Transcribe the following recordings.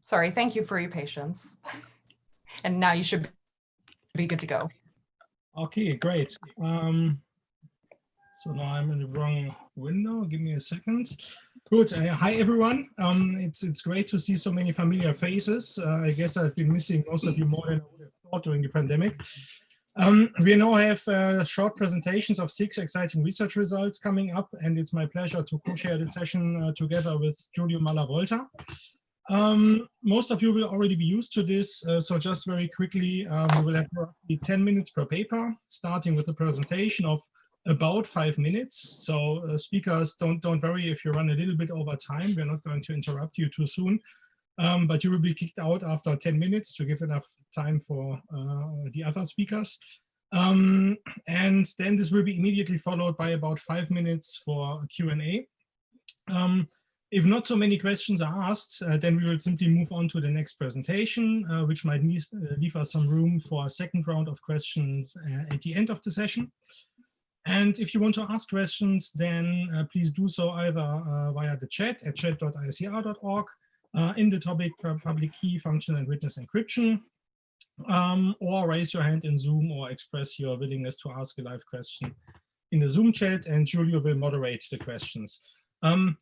Sorry, thank you for your patience. And now you should be good to go. Okay, great. So now I'm in the wrong window. Give me a second. Good. Hi, everyone. It's great to see so many familiar faces. I guess I've been missing most of you more than I would have thought during the pandemic. We now have short presentations of 6 exciting research results coming up, and it's my pleasure to co-share the session together with Giulio Malavolta. Most of you will already be used to this, so just very quickly, we will have roughly 10 minutes per paper, starting with a presentation of about 5 minutes. So speakers, don't worry if you run a little bit over time. We're not going to interrupt you too soon, but you will be kicked out after 10 minutes to give enough time for the other speakers. And then this will be immediately followed by about 5 minutes for Q&A. If not so many questions are asked, then we will simply move on to the next presentation, which might leave us some room for a second round of questions at the end of the session. And if you want to ask questions, then please do so either via the chat at chat.icr.org, in the topic public key, function, and witness encryption, or raise your hand in Zoom or express your willingness to ask a live question in the Zoom chat, and Giulio will moderate the questions.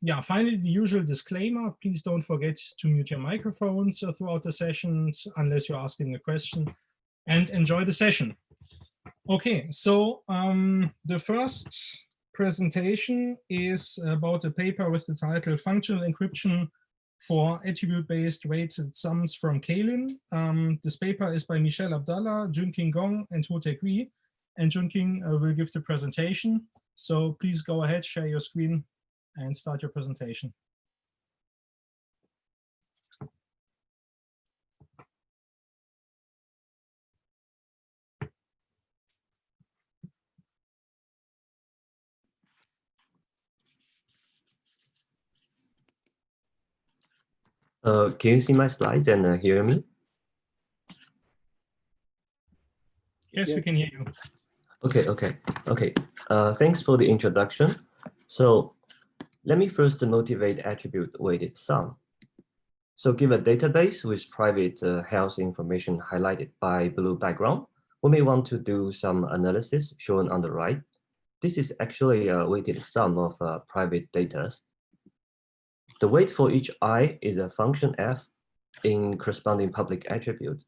Yeah, finally, the usual disclaimer, please don't forget to mute your microphones throughout the sessions unless you're asking a question, and enjoy the session. Okay, so the first presentation is about a paper with the title Functional Encryption for Attribute-Based Weighted Sums from Kalin. This paper is by Michelle Abdallah, Junqing Gong, and Ho-Taek Hui, and Junqing will give the presentation. So please go ahead, share your screen, and start your presentation. Can you see my slides and hear me? Yes, we can hear you. Okay. Thanks for the introduction. So let me first motivate attribute-weighted sum. So give a database with private health information highlighted by blue background. We may want to do some analysis shown on the right. This is actually a weighted sum of private data. The weight for each I is a function f in corresponding public attribute.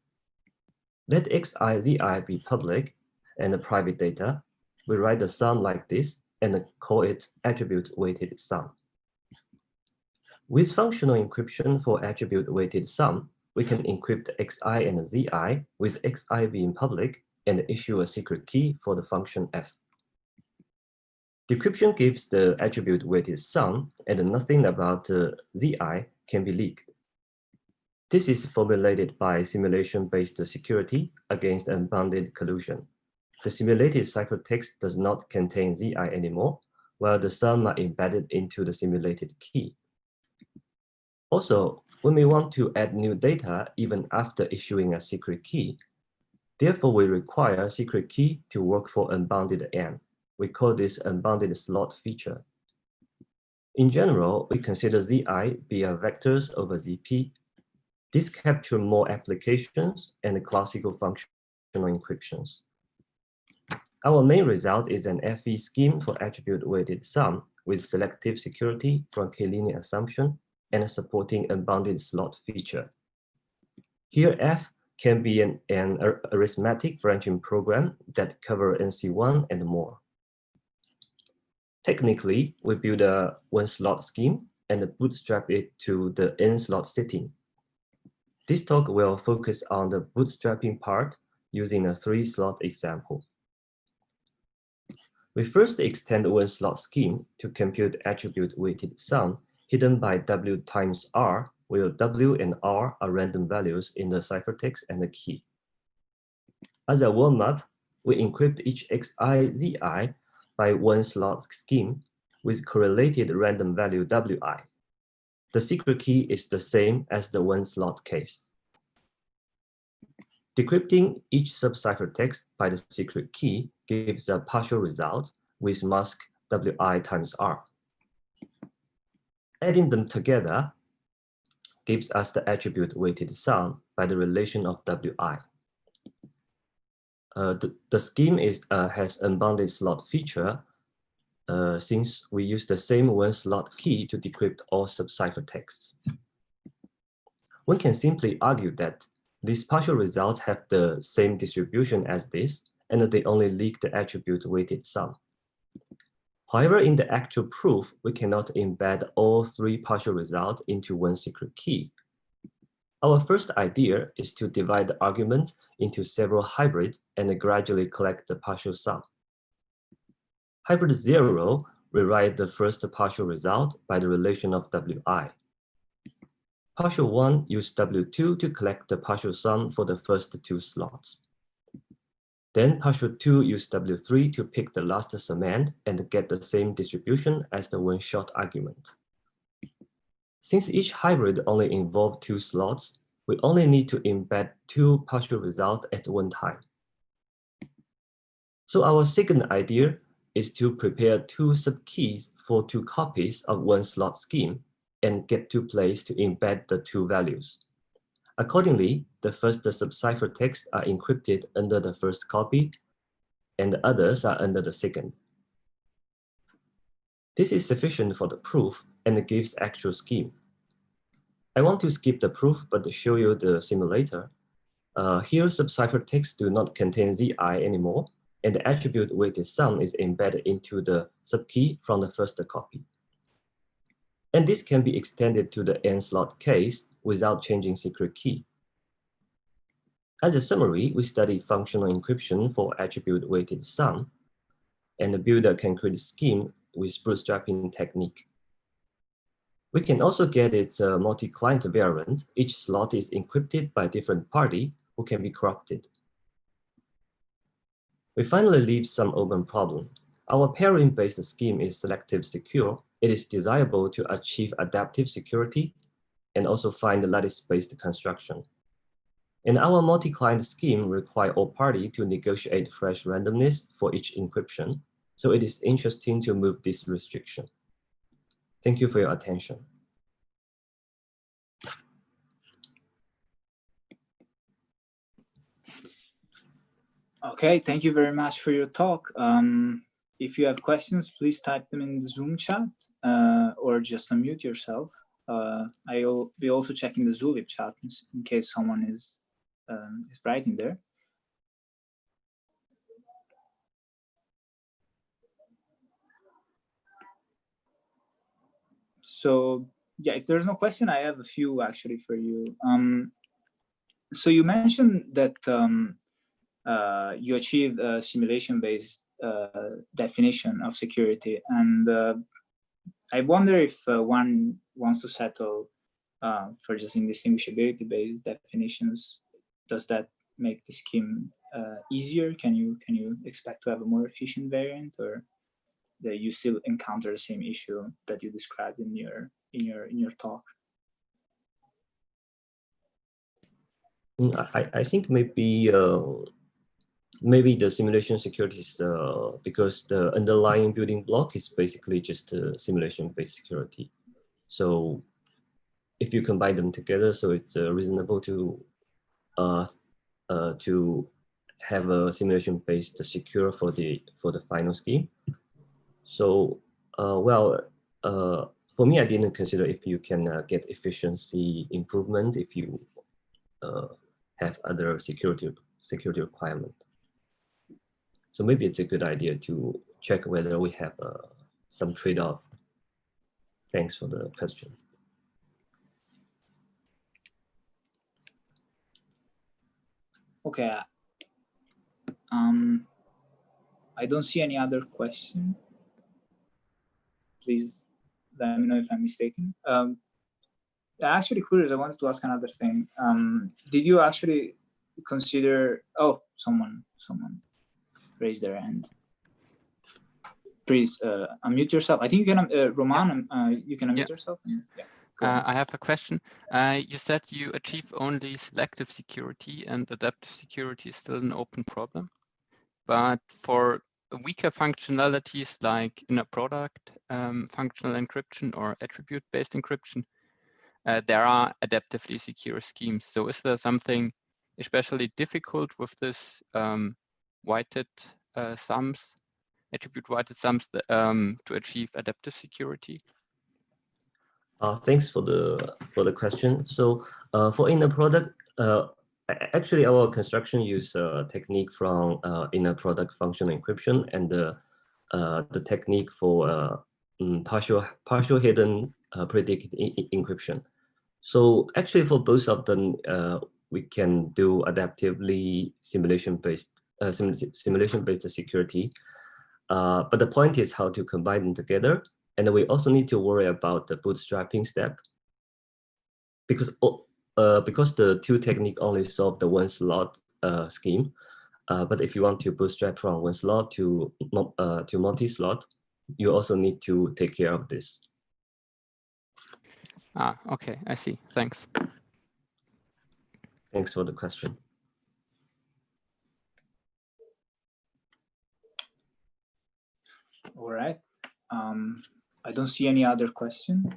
Let xi, zi be public and the private data. We write the sum like this and call it attribute-weighted sum. With functional encryption for attribute-weighted sum, we can encrypt xi and zi with xi being public and issue a secret key for the function f. Decryption gives the attribute-weighted sum, and nothing about zi can be leaked. This is formulated by simulation-based security against unbounded collusion. The simulated ciphertext does not contain zi anymore, while the sum are embedded into the simulated key. Also, we may want to add new data even after issuing a secret key. Therefore, we require a secret key to work for unbounded n. We call this unbounded slot feature. In general, we consider zi be a vectors over zp. This captures more applications and classical functional encryptions. Our main result is an FE scheme for attribute-weighted sum with selective security from k-linear assumption and supporting unbounded slot feature. Here, F can be an arithmetic branching program that covers NC1 and more. Technically, we build a one-slot scheme and bootstrap it to the n-slot setting. This talk will focus on the bootstrapping part using a 3-slot example. We first extend one-slot scheme to compute attribute-weighted sum hidden by W times R, where W and R are random values in the ciphertext and the key. As a warm-up, we encrypt each xi, zi by one-slot scheme with correlated random value wi. The secret key is the same as the one-slot case. Decrypting each sub-ciphertext by the secret key gives a partial result with mask wi times R. Adding them together gives us the attribute weighted sum by the relation of Wi. The scheme has unbounded slot feature since we use the same one slot key to decrypt all subciphertexts. One can simply argue that these partial results have the same distribution as this, and that they only leak the attribute weighted sum. However, in the actual proof, we cannot embed all three partial results into one secret key. Our first idea is to divide the argument into several hybrids and gradually collect the partial sum. Hybrid 0 rewrite the first partial result by the relation of Wi. Partial 1 use W2 to collect the partial sum for the first two slots. Then partial 2 use W3 to pick the last summand and get the same distribution as the one-shot argument. Since each hybrid only involves two slots, we only need to embed two partial results at one time. So our second idea is to prepare two subkeys for two copies of one slot scheme and get two places to embed the two values. Accordingly, the first subciphertexts are encrypted under the first copy, and the others are under the second. This is sufficient for the proof and gives actual scheme. I want to skip the proof but show you the simulator. Here, subciphertexts do not contain Zi anymore, and the attribute weighted sum is embedded into the subkey from the first copy. And this can be extended to the n-slot case without changing secret key. As a summary, we study functional encryption for attribute weighted sum, and the builder can create a scheme with bootstrapping technique. We can also get its multi-client variant. Each slot is encrypted by a different party who can be corrupted. We finally leave some open problem. Our pairing-based scheme is selective secure. It is desirable to achieve adaptive security and also find the lattice-based construction. And our multi-client scheme requires all parties to negotiate fresh randomness for each encryption. So it is interesting to move this restriction. Thank you for your attention. Okay, thank you very much for your talk. If you have questions, please type them in the Zoom chat or just unmute yourself. I'll be also checking the Zulip chat in case someone is writing there. So yeah, if there's no question, I have a few actually for you. So you mentioned that you achieved a simulation-based definition of security, and I wonder if one wants to settle for just indistinguishability-based definitions. Does that make the scheme easier? Can you expect to have a more efficient variant, or that you still encounter the same issue that you described in your talk? I think maybe maybe the simulation security is because the underlying building block is basically just simulation-based security. So if you combine them together, so it's reasonable to have a simulation-based secure for the final scheme. So for me, I didn't consider if you can get efficiency improvement if you have other security requirement. So maybe it's a good idea to check whether we have some trade-off. Thanks for the question. Okay. I don't see any other question. Please let me know if I'm mistaken. Actually, curious, I wanted to ask another thing. Did you actually consider, oh, someone raised their hand. Please unmute yourself. I think you can, Roman, you can unmute yourself. Yeah. I have a question. You said you achieve only selective security and adaptive security is still an open problem. But for weaker functionalities like inner product, functional encryption or attribute-based encryption, there are adaptively secure schemes. So is there something especially difficult with this weighted sums, attribute weighted sums to achieve adaptive security? Thanks for the question. So for inner product, actually our construction use a technique from inner product functional encryption and the technique for partial hidden predicate encryption. So actually for both of them, we can do adaptively simulation-based security. But the point is how to combine them together. And we also need to worry about the bootstrapping step because the two technique only solve the one slot scheme. But if you want to bootstrap from one slot to multi-slot, you also need to take care of this. Okay, I see. Thanks. Thanks for the question. All right. I don't see any other question.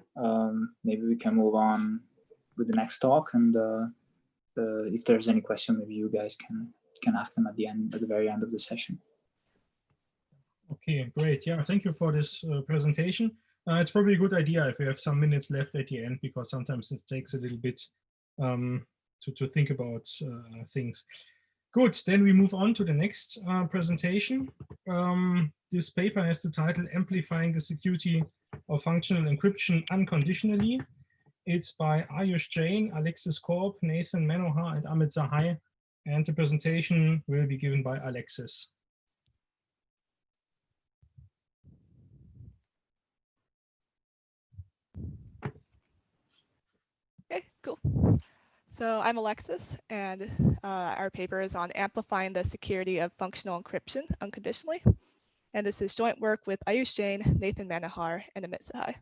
Maybe we can move on with the next talk, and if there's any question, maybe you guys can ask them at the very end of the session. Okay, great. Yeah, thank you for this presentation. It's probably a good idea if we have some minutes left at the end, because sometimes it takes a little bit to think about things. Good, then we move on to the next presentation. This paper has the title Amplifying the Security of Functional Encryption Unconditionally. It's by Ayush Jain, Alexis Korb, Nathan Manohar, and Amit Zahai. And the presentation will be given by Alexis. Okay, cool. So I'm Alexis, and our paper is on amplifying the security of functional encryption unconditionally. And this is joint work with Ayush Jain, Nathan Manohar, and Amit Zahai.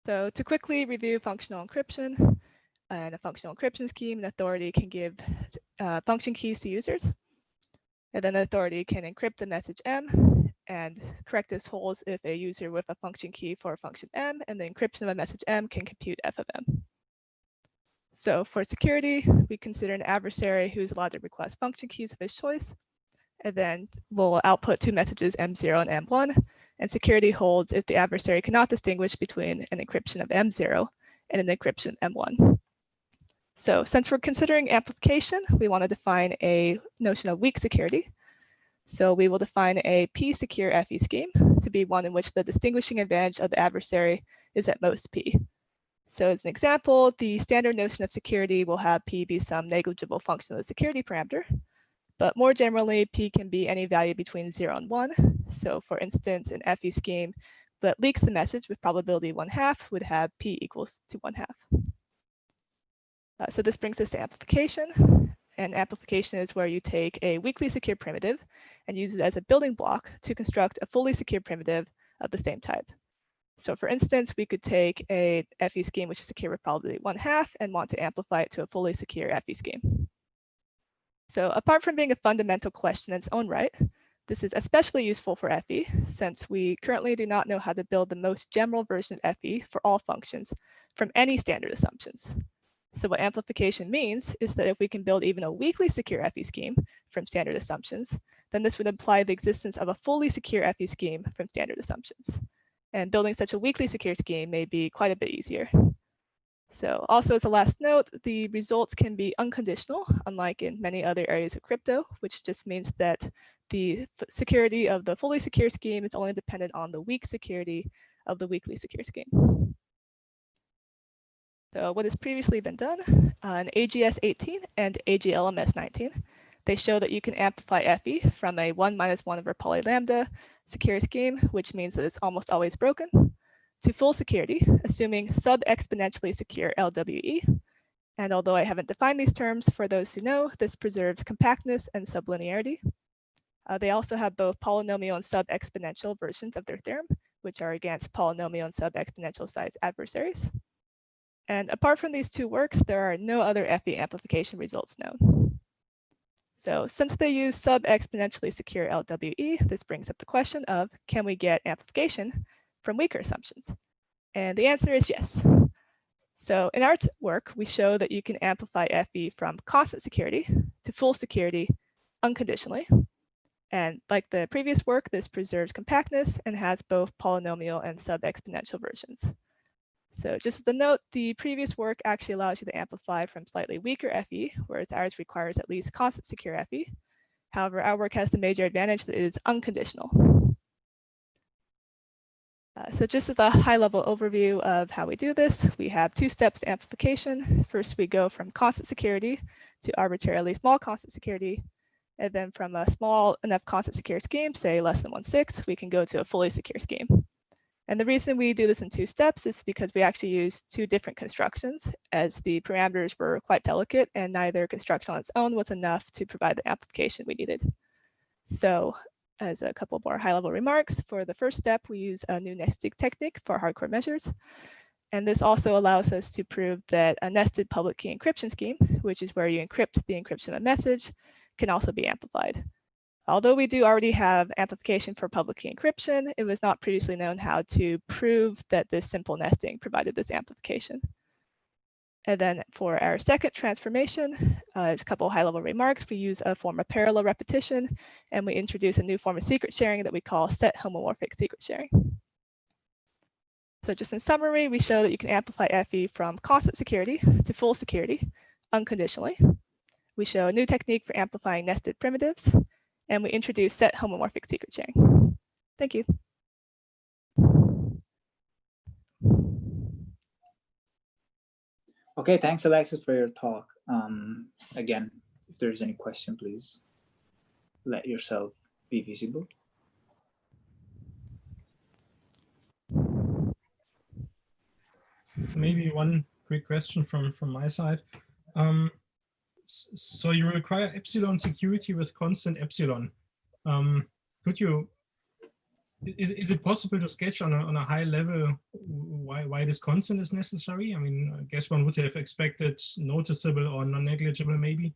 So to quickly review functional encryption, in a functional encryption scheme, an authority can give function keys to users. And then the authority can encrypt the message M and correct this holds if a user with a function key for a function M and the encryption of a message M can compute F of M. So for security, we consider an adversary who's allowed to request function keys of his choice, and then we'll output two messages M0 and M1, and security holds if the adversary cannot distinguish between an encryption of M0 and an encryption M1. So since we're considering amplification, we want to define a notion of weak security. So we will define a P-secure FE scheme to be one in which the distinguishing advantage of the adversary is at most P. So as an example, the standard notion of security will have P be some negligible function of the security parameter. But more generally, P can be any value between 0 and 1. So for instance, an FE scheme that leaks the message with probability 1/2 would have P equals to 1/2. So this brings us to amplification. And amplification is where you take a weakly secure primitive and use it as a building block to construct a fully secure primitive of the same type. So for instance, we could take a FE scheme which is secure with probability 1/2 and want to amplify it to a fully secure FE scheme. So apart from being a fundamental question in its own right, this is especially useful for FE since we currently do not know how to build the most general version of FE for all functions from any standard assumptions. So what amplification means is that if we can build even a weakly secure FE scheme from standard assumptions, then this would imply the existence of a fully secure FE scheme from standard assumptions. And building such a weakly secure scheme may be quite a bit easier. So also as a last note, the results can be unconditional, unlike in many other areas of crypto, which just means that the security of the fully secure scheme is only dependent on the weak security of the weakly secure scheme. So what has previously been done in AGS 18 and AGLMS 19, they show that you can amplify FE from a 1 - 1 over poly lambda secure scheme, which means that it's almost always broken, to full security, assuming sub-exponentially secure LWE. And although I haven't defined these terms, for those who know, this preserves compactness and sublinearity. They also have both polynomial and sub-exponential versions of their theorem, which are against polynomial and sub-exponential size adversaries. And apart from these two works, there are no other FE amplification results known. So since they use sub-exponentially secure LWE, this brings up the question of, can we get amplification from weaker assumptions? And the answer is yes. So in our work, we show that you can amplify FE from constant security to full security unconditionally. And like the previous work, this preserves compactness and has both polynomial and sub-exponential versions. So just as a note, the previous work actually allows you to amplify from slightly weaker FE, whereas ours requires at least constant secure FE. However, our work has the major advantage that it is unconditional. So just as a high-level overview of how we do this, we have 2 steps to amplification. First, we go from constant security to arbitrarily small constant security. And then from a small enough constant secure scheme, say less than 1/6, we can go to a fully secure scheme. And the reason we do this in 2 steps is because we actually use 2 different constructions, as the parameters were quite delicate and neither construction on its own was enough to provide the amplification we needed. So as a couple more high-level remarks, for the first step, we use a new nesting technique for hardcore measures. And this also allows us to prove that a nested public key encryption scheme, which is where you encrypt the encryption of a message, can also be amplified. Although we do already have amplification for public key encryption, it was not previously known how to prove that this simple nesting provided this amplification. And then for our second transformation, as a couple high-level remarks, we use a form of parallel repetition, and we introduce a new form of secret sharing that we call set homomorphic secret sharing. So just in summary, we show that you can amplify FE from constant security to full security unconditionally. We show a new technique for amplifying nested primitives, and we introduce set homomorphic secret sharing. Thank you. Okay, thanks, Alexis, for your talk. Again, if there is any question, please let yourself be visible. Maybe one quick question from my side. So you require epsilon security with constant epsilon. Could you, is it possible to sketch on a high level why this constant is necessary? I mean, I guess one would have expected noticeable or non-negligible maybe.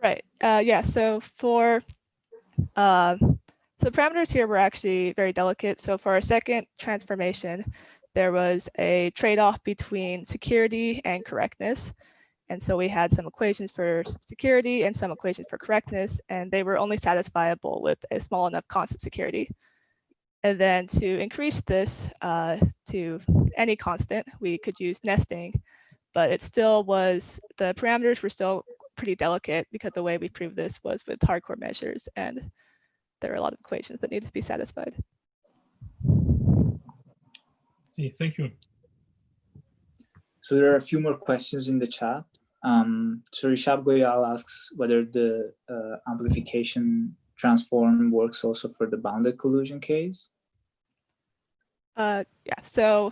Right, yeah, so for, so parameters here were actually very delicate. So for our second transformation, there was a trade-off between security and correctness. And so we had some equations for security and some equations for correctness, and they were only satisfiable with a small enough constant security. And then to increase this to any constant, we could use nesting, but it still was, the parameters were still pretty delicate because the way we proved this was with hardcore measures, and there are a lot of equations that need to be satisfied. See, thank you. So there are a few more questions in the chat. So Rishab Goyal asks whether the amplification transform works also for the bounded collusion case. Yeah, so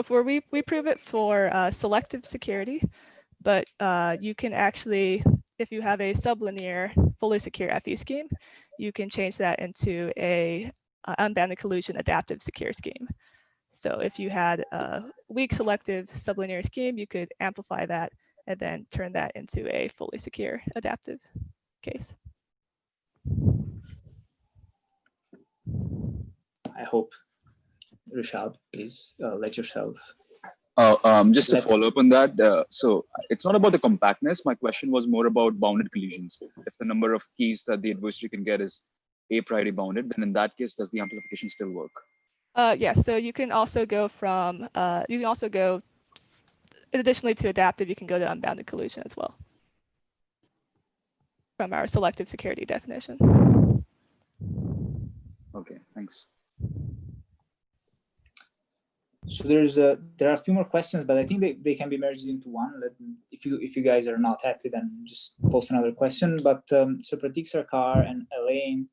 for we prove it for selective security, but you can actually, if you have a sublinear fully secure FE scheme, you can change that into a unbounded collusion adaptive secure scheme. So if you had a weak selective sublinear scheme, you could amplify that and then turn that into a fully secure adaptive case. I hope. Rishab, please let yourself. Just to follow up on that, so it's not about the compactness. My question was more about bounded collisions. If the number of keys that the adversary can get is a priori bounded, then in that case, does the amplification still work? Yeah, so you can also go from, additionally to adaptive, you can go to unbounded collusion as well from our selective security definition. Okay, thanks. So there are a few more questions, but I think they can be merged into one. If you guys are not happy, then just post another question. But so Pratik Sarkar and Elaine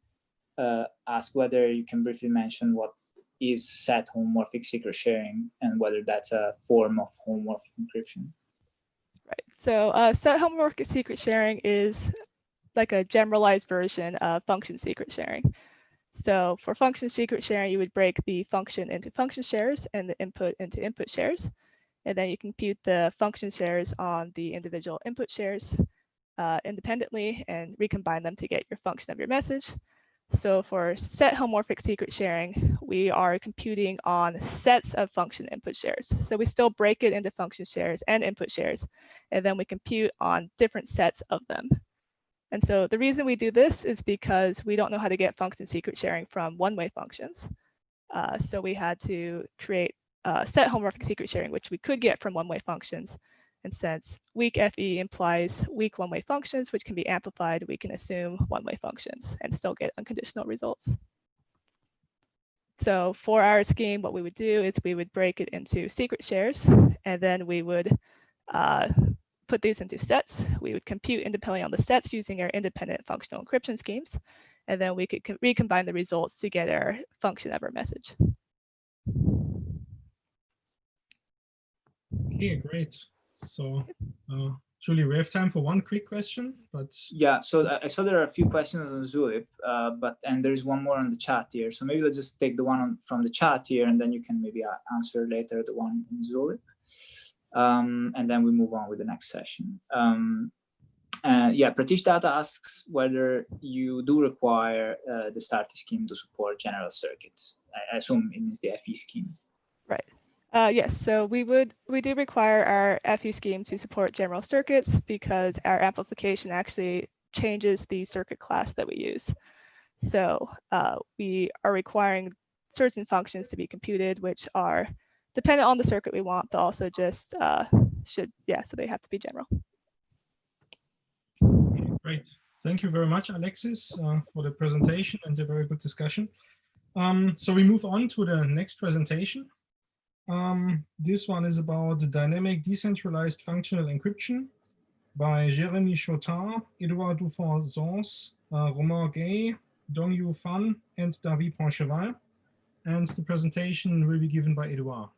ask whether you can briefly mention what is set homomorphic secret sharing and whether that's a form of homomorphic encryption. Right. So set homomorphic secret sharing is like a generalized version of function secret sharing. So for function secret sharing, you would break the function into function shares and the input into input shares. And then you compute the function shares on the individual input shares independently and recombine them to get your function of your message. So for set homomorphic secret sharing, we are computing on sets of function input shares. So we still break it into function shares and input shares, and then we compute on different sets of them. And so the reason we do this is because we don't know how to get function secret sharing from one-way functions. So we had to create set homomorphic secret sharing, which we could get from one-way functions. And since weak FE implies weak one-way functions, which can be amplified, we can assume one-way functions and still get unconditional results. So for our scheme, what we would do is we would break it into secret shares, and then we would put these into sets. We would compute independently on the sets using our independent functional encryption schemes, and then we could recombine the results to get our function of our message. Okay, great. So, Julie, we have time for one quick question, but yeah. So I saw there are a few questions on Zulip, and there's one more on the chat here. So maybe let's just take the one from the chat here, and then you can maybe answer later the one in Zulip, and then we move on with the next session. Yeah, Pratish Data asks whether you do require the starter scheme to support general circuits. I assume it means the FE scheme. Right. Yes, so we do require our FE scheme to support general circuits because our amplification actually changes the circuit class that we use. So we are requiring certain functions to be computed, which are dependent on the circuit we want, but also just so they have to be general. great. Thank you very much, Alexis, for the presentation and the very good discussion. So we move on to the next presentation. This one is about the dynamic decentralized functional encryption by Jérémy Chotard, Edouard Dufort-Zons, Romain Gay, Dongyu Fan, and David Poncheval. And the presentation will be given by Edouard.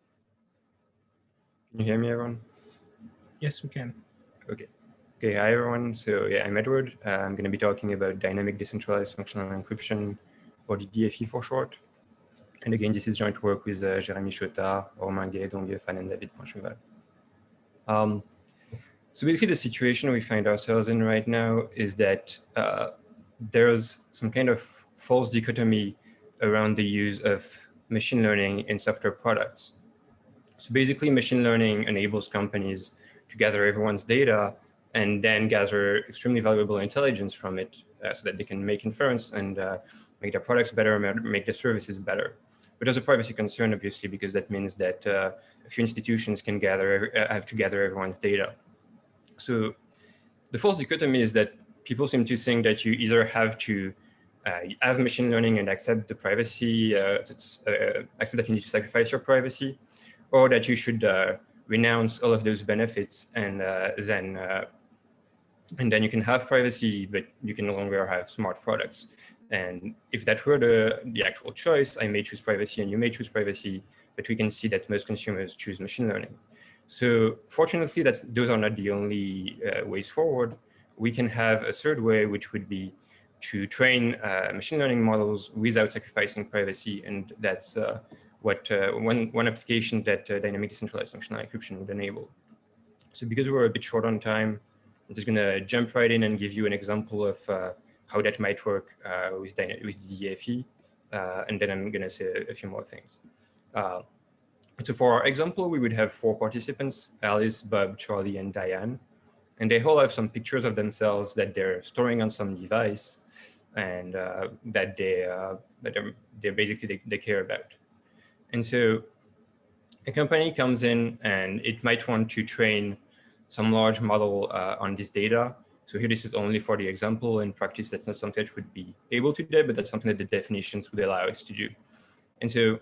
Can you hear me, everyone? Yes, we can. Okay. Okay, hi, everyone. So yeah, I'm Edward. I'm going to be talking about dynamic decentralized functional encryption, or the DFE for short. And again, this is joint work with Jérémy Chotard, Romain Gay, Dongyu Fan, and David Poncheval. So basically, the situation we find ourselves in right now is that there's some kind of false dichotomy around the use of machine learning in software products. So basically, machine learning enables companies to gather everyone's data and then gather extremely valuable intelligence from it so that they can make inference and make their products better, make their services better. But there's a privacy concern, obviously, because that means that a few institutions can have to gather everyone's data. So the false dichotomy is that people seem to think that you either have to have machine learning and accept the privacy, accept that you need to sacrifice your privacy, or that you should renounce all of those benefits and then you can have privacy, but you can no longer have smart products. And if that were the actual choice, I may choose privacy and you may choose privacy, but we can see that most consumers choose machine learning. So fortunately, those are not the only ways forward. We can have a third way, which would be to train machine learning models without sacrificing privacy. And that's one application that dynamic decentralized functional encryption would enable. So because we're a bit short on time, I'm just going to jump right in and give you an example of how that might work with DFE, and then I'm going to say a few more things. So for our example, we would have 4 participants: Alice, Bob, Charlie, and Diane. And they all have some pictures of themselves that they're storing on some device and that they basically care about. And so a company comes in and it might want to train some large model on this data. So here, this is only for the example. In practice, that's not something that would be able to do, but that's something that the definitions would allow us to do. And so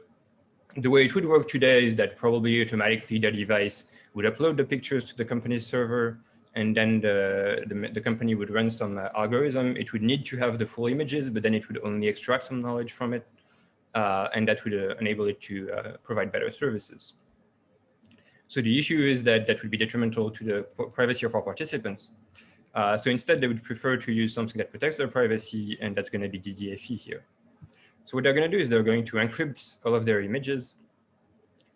the way it would work today is that probably automatically the device would upload the pictures to the company's server, and then the company would run some algorithm. It would need to have the full images, but then it would only extract some knowledge from it, and that would enable it to provide better services. So the issue is that that would be detrimental to the privacy of our participants. So instead, they would prefer to use something that protects their privacy, and that's going to be DDFE here. So what they're going to do is they're going to encrypt all of their images.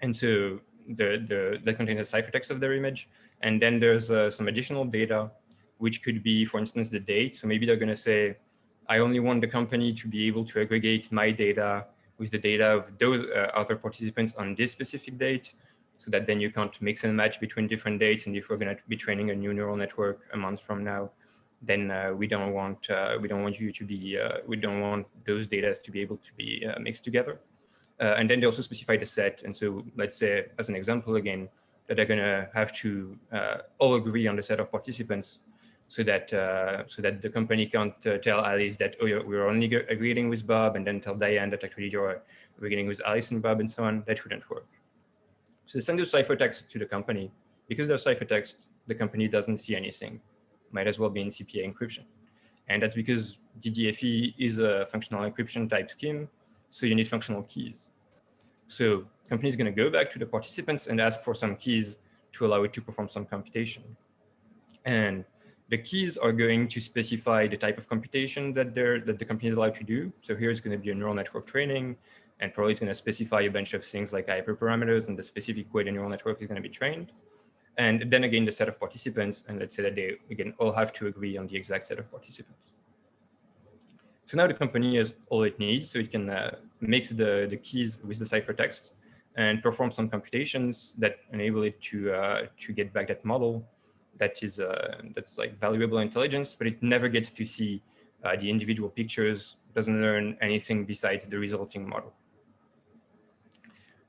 And so that contains a ciphertext of their image. And then there's some additional data, which could be, for instance, the date. So maybe they're going to say, I only want the company to be able to aggregate my data with the data of those other participants on this specific date, so that then you can't mix and match between different dates. And if we're going to be training a new neural network a month from now, then we don't want you to be we don't want those data to be able to be mixed together. And then they also specify the set. And so let's say, as an example again, that they're going to have to all agree on the set of participants, so that the company can't tell Alice that, oh, we're only agreeing with Bob, and then tell Diane that actually you're agreeing with Alice and Bob, and so on. That wouldn't work. So they send those ciphertext to the company. Because they're ciphertext, the company doesn't see anything. Might as well be in CPA encryption. And that's because DDFE is a functional encryption type scheme, so you need functional keys. So the company is going to go back to the participants and ask for some keys to allow it to perform some computation. And the keys are going to specify the type of computation that the company is allowed to do. So here it's going to be a neural network training, and probably it's going to specify a bunch of things like hyperparameters and the specific way the neural network is going to be trained. And then again, the set of participants, and let's say that they, again, all have to agree on the exact set of participants. So now the company has all it needs, so it can mix the keys with the ciphertext and perform some computations that enable it to get back that model that is that's like valuable intelligence, but it never gets to see the individual pictures, doesn't learn anything besides the resulting model.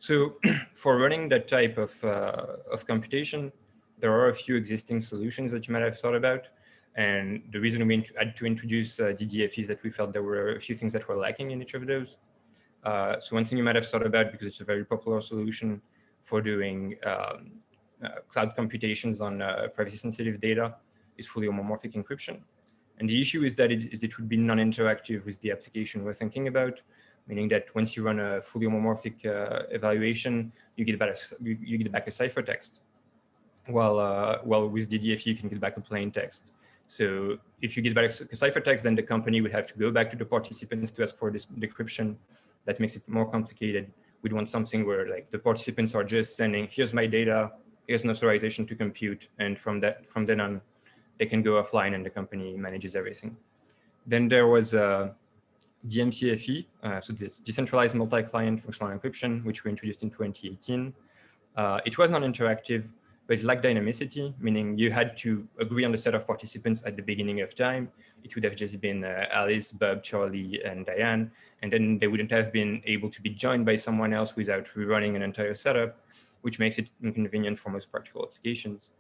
So for running that type of computation, there are a few existing solutions that you might have thought about. And the reason we had to introduce DDF is that we felt there were a few things that were lacking in each of those. So one thing you might have thought about, because it's a very popular solution for doing cloud computations on privacy-sensitive data, is fully homomorphic encryption. And the issue is that it would be non-interactive with the application we're thinking about, meaning that once you run a fully homomorphic evaluation, you get back a ciphertext. While with DDFE, you can get back a plain text. So if you get back a ciphertext, then the company would have to go back to the participants to ask for this decryption. That makes it more complicated. We'd want something where like the participants are just sending, here's my data, here's an authorization to compute, and from then on, they can go offline and the company manages everything. Then there was DMCFE, so this decentralized multi-client functional encryption, which we introduced in 2018. It was non-interactive, but it lacked dynamicity, meaning you had to agree on the set of participants at the beginning of time. It would have just been Alice, Bob, Charlie, and Diane, and then they wouldn't have been able to be joined by someone else without rerunning an entire setup, which makes it inconvenient for most practical applications.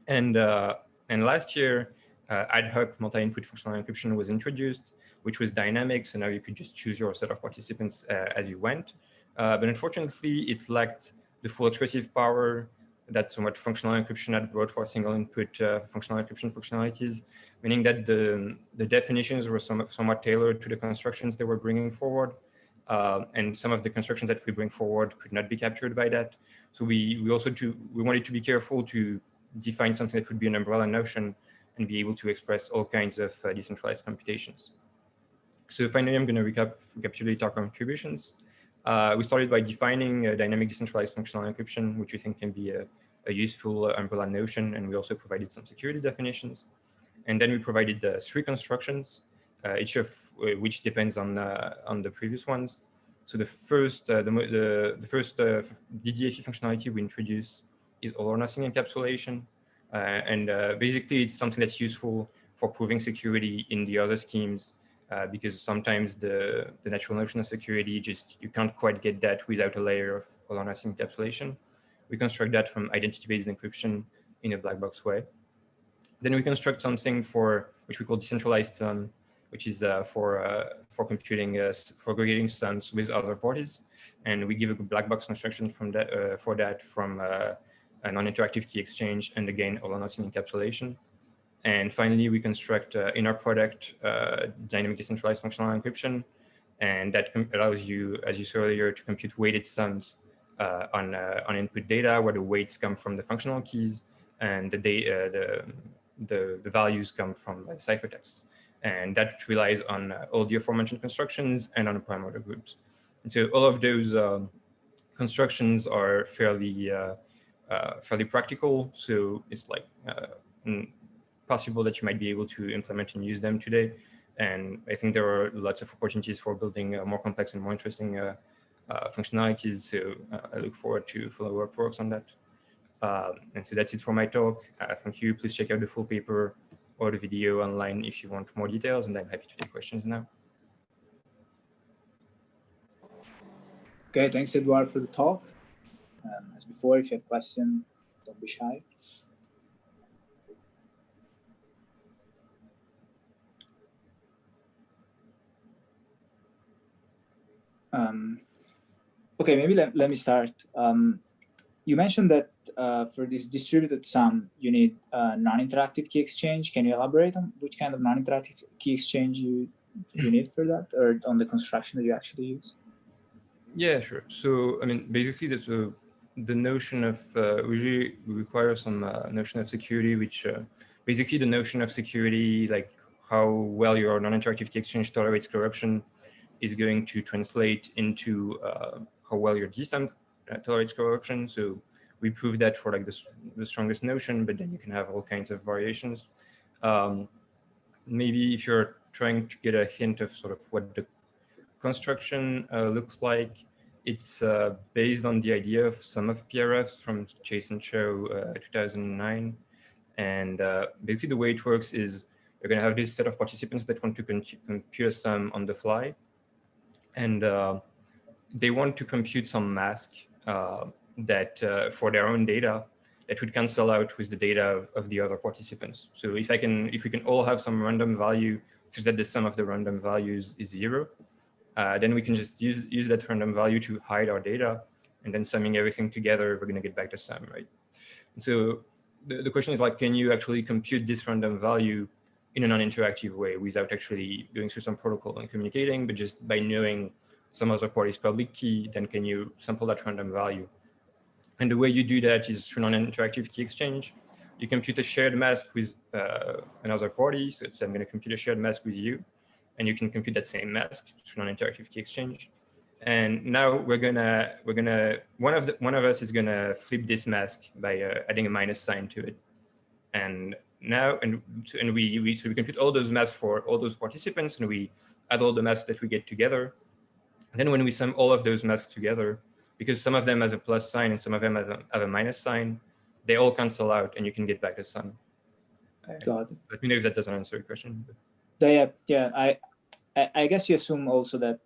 And last year, ad hoc multi-input functional encryption was introduced, which was dynamic. So now you could just choose your set of participants as you went. But unfortunately, it lacked the full expressive power that somewhat functional encryption had brought for single input functional encryption functionalities, meaning that the definitions were somewhat tailored to the constructions they were bringing forward. And some of the constructions that we bring forward could not be captured by that. So we wanted to be careful to define something that would be an umbrella notion and be able to express all kinds of decentralized computations. So finally, I'm going to recapitulate our contributions. We started by defining dynamic decentralized functional encryption, which we think can be a useful umbrella notion, and we also provided some security definitions. And then we provided 3 constructions, each of which depends on the previous ones. So the first DDFE functionality we introduce is all or nothing encapsulation. Basically, it's something that's useful for proving security in the other schemes, because sometimes the natural notion of security, you can't quite get that without a layer of all or nothing encapsulation. We construct that from identity-based encryption in a black box way. Then we construct something which we call decentralized sum, which is for computing, for aggregating sums with other parties. And we give a black box construction from that, for that from a non-interactive key exchange and again, all or nothing encapsulation. And finally, we construct in our product dynamic decentralized functional encryption, and that allows you, as you saw earlier, to compute weighted sums on input data, where the weights come from the functional keys and the values come from ciphertexts. And that relies on all the aforementioned constructions and on the prime order groups. And so all of those constructions are fairly practical. So it's like possible that you might be able to implement and use them today. And I think there are lots of opportunities for building more complex and more interesting functionalities. So I look forward to follow-up works on that. And so that's it for my talk. Thank you. Please check out the full paper or the video online if you want more details, and I'm happy to take questions now. Okay, thanks, Edouard, for the talk. As before, if you have questions, don't be shy. Okay, maybe let me start. You mentioned that for this distributed sum, you need non-interactive key exchange. Can you elaborate on which kind of non-interactive key exchange you need for that, or on the construction that you actually use? Yeah, sure. So, I mean, basically, that's the notion of, we require some notion of security, which basically the notion of security, like how well your non-interactive key exchange tolerates corruption, is going to translate into how well your dsum tolerates corruption. So we prove that for like the strongest notion, but then you can have all kinds of variations. Maybe if you're trying to get a hint of sort of what the construction looks like, it's based on the idea of some of PRFs from Chase and Cho 2009. And basically the way it works is you're going to have this set of participants that want to compute a sum on the fly. And they want to compute some mask that for their own data that would cancel out with the data of the other participants. So if we can all have some random value such that the sum of the random values is 0, then we can just use that random value to hide our data, and then summing everything together, we're going to get back the sum, right? And so the question is like, can you actually compute this random value in a non-interactive way without actually going through some protocol and communicating, but just by knowing some other party's public key, then can you sample that random value? And the way you do that is through non-interactive key exchange. You compute a shared mask with another party. So I'm going to compute a shared mask with you, and you can compute that same mask through non-interactive key exchange. And now one of us is gonna flip this mask by adding a minus sign to it. And now, we compute all those masks for all those participants, and we add all the masks that we get together. And then when we sum all of those masks together, because some of them has a plus sign and some of them have a minus sign, they all cancel out, and you can get back the sum. Got it. Let me know if that doesn't answer your question. Yeah. I guess you assume also that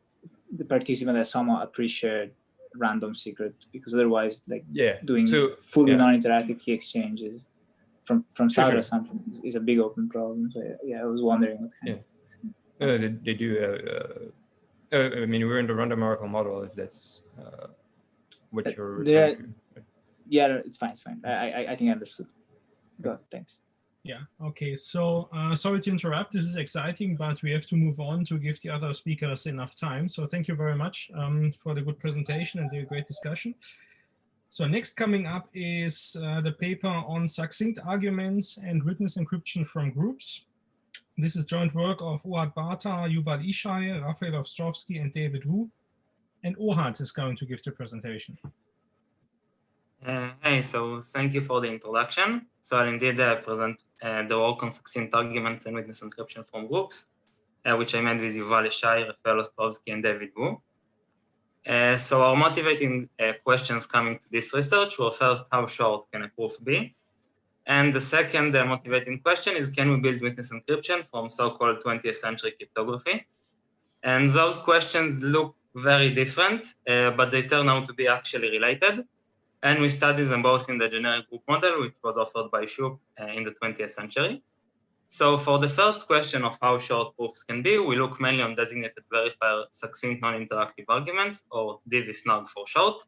the participant has somewhat a pre-shared random secret, because otherwise, like doing fully non-interactive key exchanges from starter assumptions is a big open problem. So yeah, I was wondering. No, they do. I mean, we're in the random oracle model. If that's what you're referring to. Yeah, it's fine. I think I understood. Good, thanks. Yeah, okay, so sorry to interrupt. This is exciting, but we have to move on to give the other speakers enough time. So thank you very much for the good presentation and the great discussion. So next coming up is the paper on succinct arguments and witness encryption from groups. This is joint work of Ohad Barta, Yuval Ishai, Raphael Ostrovsky, and David Wu. And Ohad is going to give the presentation. Hey, so thank you for the introduction. So I'll indeed present the work on succinct arguments and witness encryption from groups, which I made with Yuval Ishai, Raphael Ostrovsky, and David Wu. So our motivating questions coming to this research were first, how short can a proof be? And the second motivating question is, can we build witness encryption from so-called 20th century cryptography? And those questions look very different, but they turn out to be actually related. And we studied them both in the generic group model, which was offered by Shoup in the 20th century. So for the first question of how short proofs can be, we look mainly on designated verifier succinct non-interactive arguments, or DV-SNARG for short,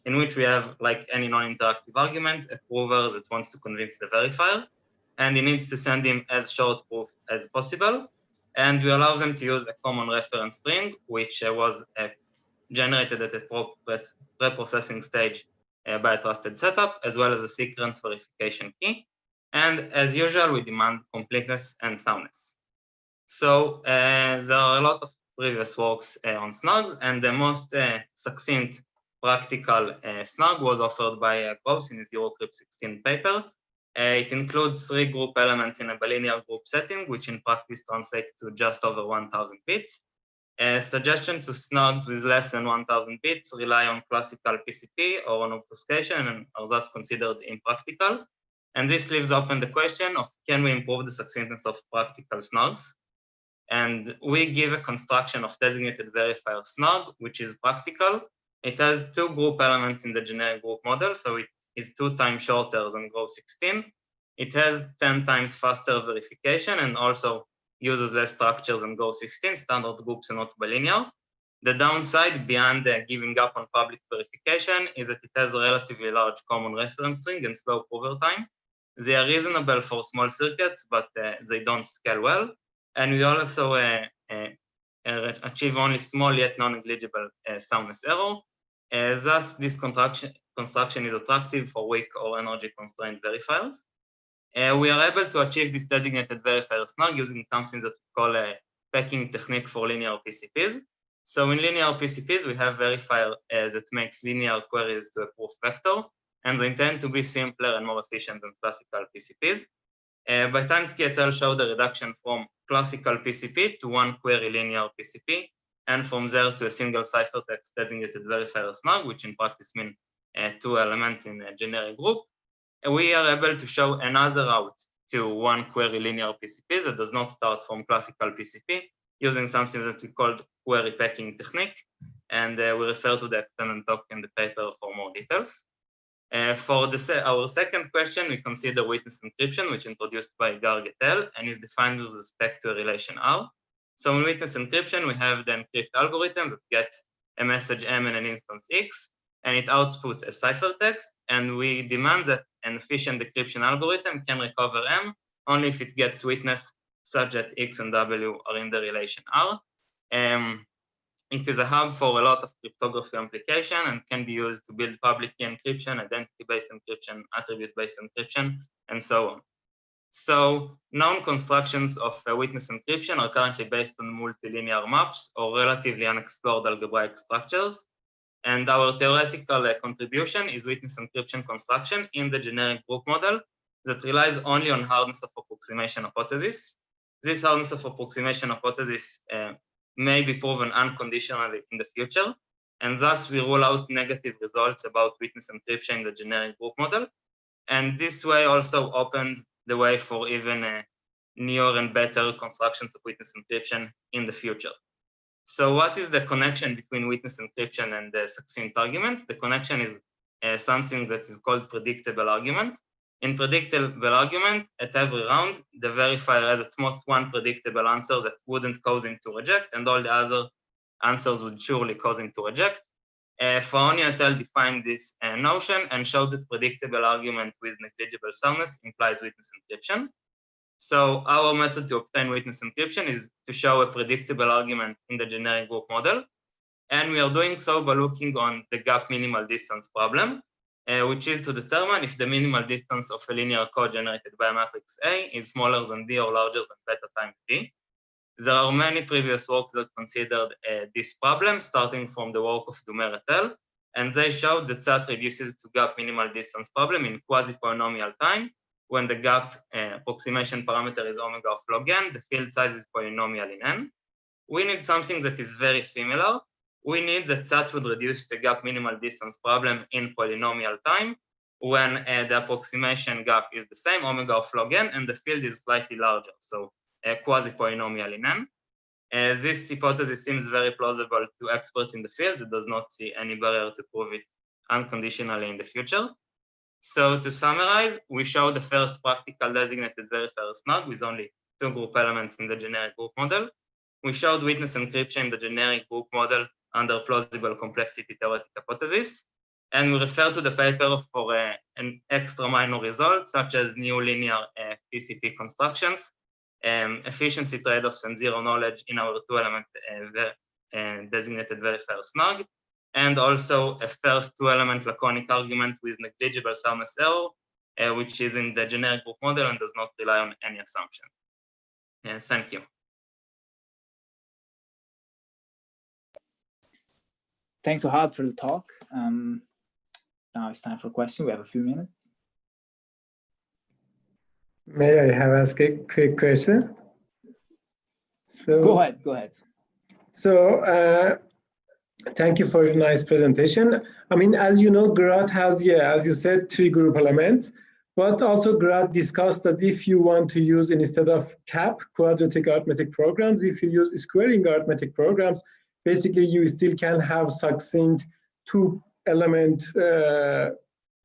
in which we have, like any non-interactive argument, a prover that wants to convince the verifier, and he needs to send him as short proof as possible. And we allow them to use a common reference string, which was generated at a pre-processing stage by a trusted setup, as well as a secret verification key. And as usual, we demand completeness and soundness. So there are a lot of previous works on SNARGs, and the most succinct practical SNARG was offered by Gross in his Eurocrypt 16 paper, It includes 3 group elements in a bilinear group setting, which in practice translates to just over 1,000 bits. Suggestion to snogs with less than 1,000 bits rely on classical PCP or on obfuscation and are thus considered impractical. And this leaves open the question of, can we improve the succinctness of practical snogs? And we give a construction of designated verifier snog, which is practical. It has 2 group elements in the generic group model, so it is 2 times shorter than Go 16. It has 10 times faster verification and also uses less structures than Go 16, standard groups are not bilinear. The downside beyond giving up on public verification is that it has a relatively large common reference string and slow prover time. They are reasonable for small circuits, but they don't scale well. And we also achieve only small yet non-negligible soundness error. Thus, this construction is attractive for weak or energy-constrained verifiers. We are able to achieve this designated verifier snug using something that we call a packing technique for linear PCPs. So in linear PCPs, we have verifier that makes linear queries to a proof vector, and they tend to be simpler and more efficient than classical PCPs. Baitansky et al. Showed a reduction from classical PCP to 1 query linear PCP, and from there to a single ciphertext designated verifier snug, which in practice means 2 elements in a generic group. We are able to show another route to 1 query linear PCP that does not start from classical PCP, using something that we called query packing technique, and we refer to the extended talk in the paper for more details. For our second question, we consider witness encryption, which is introduced by Garg et al. And is defined with respect to a relation R. So in witness encryption, we have the encrypt algorithm that gets a message M and an instance X, and it outputs a ciphertext, and we demand that an efficient decryption algorithm can recover M only if it gets witness such that X and W are in the relation R. It is a hub for a lot of cryptography application and can be used to build public key encryption, identity-based encryption, attribute-based encryption, and so on. So known constructions of witness encryption are currently based on multilinear maps or relatively unexplored algebraic structures. And our theoretical contribution is witness encryption construction in the generic group model that relies only on hardness of approximation hypothesis. This hardness of approximation hypothesis may be proven unconditionally in the future, and thus we rule out negative results about witness encryption in the generic group model. And this way also opens the way for even newer and better constructions of witness encryption in the future. So what is the connection between witness encryption and the succinct arguments? The connection is something that is called predictable argument. In predictable argument, at every round, the verifier has at most 1 predictable answer that wouldn't cause him to reject, and all the other answers would surely cause him to reject. Fraoni et al. Defined this notion and showed that predictable argument with negligible soundness implies witness encryption. So our method to obtain witness encryption is to show a predictable argument in the generic group model. And we are doing so by looking on the gap minimal distance problem, which is to determine if the minimal distance of a linear code generated by a matrix A is smaller than D or larger than beta times D. There are many previous works that considered this problem, starting from the work of Dumer et al. And they showed that that reduces to gap minimal distance problem in quasi-polynomial time. When the gap approximation parameter is omega of log n, the field size is polynomial in n. We need something that is very similar. We need that would reduce the gap minimal distance problem in polynomial time when the approximation gap is the same, omega of log n, and the field is slightly larger, so quasi-polynomial in n. This hypothesis seems very plausible to experts in the field that does not see any barrier to prove it unconditionally in the future. So to summarize, we show the first practical designated verifier snug with only 2 group elements in the generic group model. We showed witness encryption in the generic group model under plausible complexity theoretic hypothesis. And we refer to the paper for an extra minor result, such as new linear PCP constructions, efficiency trade-offs, and zero knowledge in our 2-element designated verifier snug, and also a first 2-element laconic argument with negligible soundness error, which is in the generic group model and does not rely on any assumption. Thank you. Thanks, Ohad, for the talk. Now it's time for questions. We have a few minutes. May I have asked a quick question? So, Go ahead. So, thank you for your nice presentation. I mean, as you know, GRAD has, as you said, 3 group elements, but also GRAD discussed that if you want to use, instead of CAP, quadratic arithmetic programs, if you use squaring arithmetic programs, basically you still can have succinct 2-element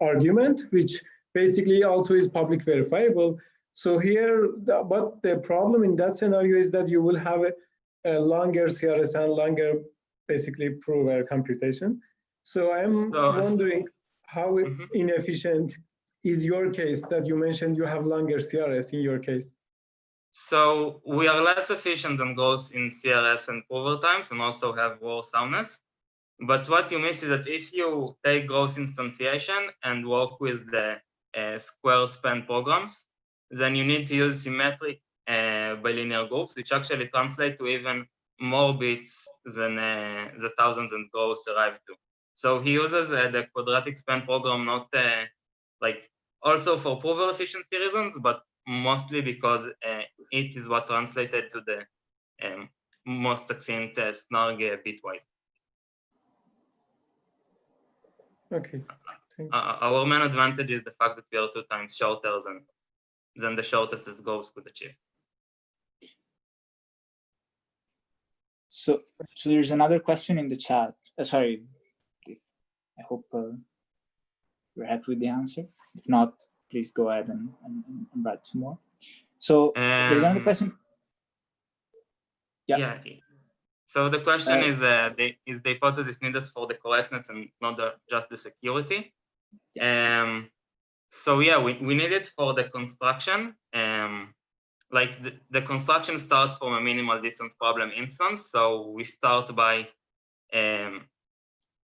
argument, which basically also is public verifiable. So here, but the problem in that scenario is that you will have a longer CRS and longer basically prove computation. So I'm wondering how inefficient is your case that you mentioned you have longer CRS in your case? So we are less efficient than Gauss in CRS and prover times and also have worse soundness. But what you miss is that if you take Gauss instantiation and work with the square span programs, then you need to use symmetric bilinear groups, which actually translate to even more bits than the thousands and Gauss arrived to. So he uses the quadratic span program not like also for prover efficiency reasons, but mostly because it is what translated to the most succinct snarg bitwise. Okay. Our main advantage is the fact that we are 2 times shorter than the shortest that Gauss could achieve. So there's another question in the chat. Sorry, I hope you're happy with the answer. If not, please go ahead and write some more. So there's another question. Yeah. So the question is the hypothesis needed for the correctness and not just the security. So yeah, we need it for the construction. Like the construction starts from a minimal distance problem instance. So we start by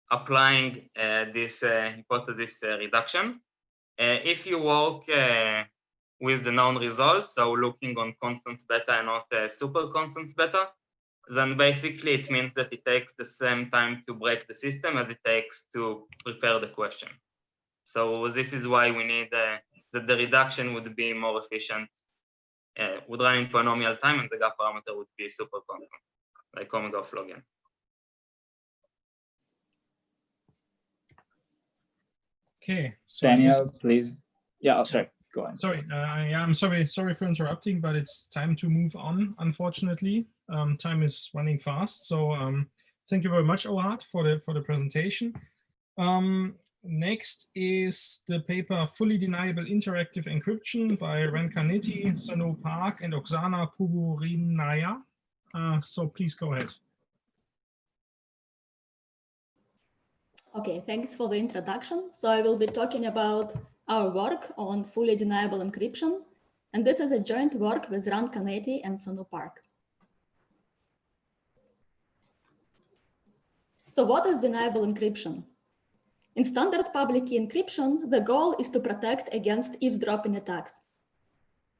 applying this hypothesis reduction. If you work with the known results, so looking on constants beta and not super constants beta, then basically it means that it takes the same time to break the system as it takes to prepare the question. So this is why we need that the reduction would be more efficient, would run in polynomial time, and the gap parameter would be super constant, like omega of log n. Okay. So Daniel, please. Yeah, sorry. Go on. Sorry, I'm sorry for interrupting, but it's time to move on, unfortunately. Time is running fast. So thank you very much, Ohad, for the presentation. Next is the paper Fully Deniable Interactive Encryption by Ren Canetti, Sonu Park, and Oksana Kuburinaya. So please go ahead. Okay, thanks for the introduction. So I will be talking about our work on fully deniable encryption. And this is a joint work with Ran Canetti and Sonu Park. So what is deniable encryption? In standard public key encryption, the goal is to protect against eavesdropping attacks.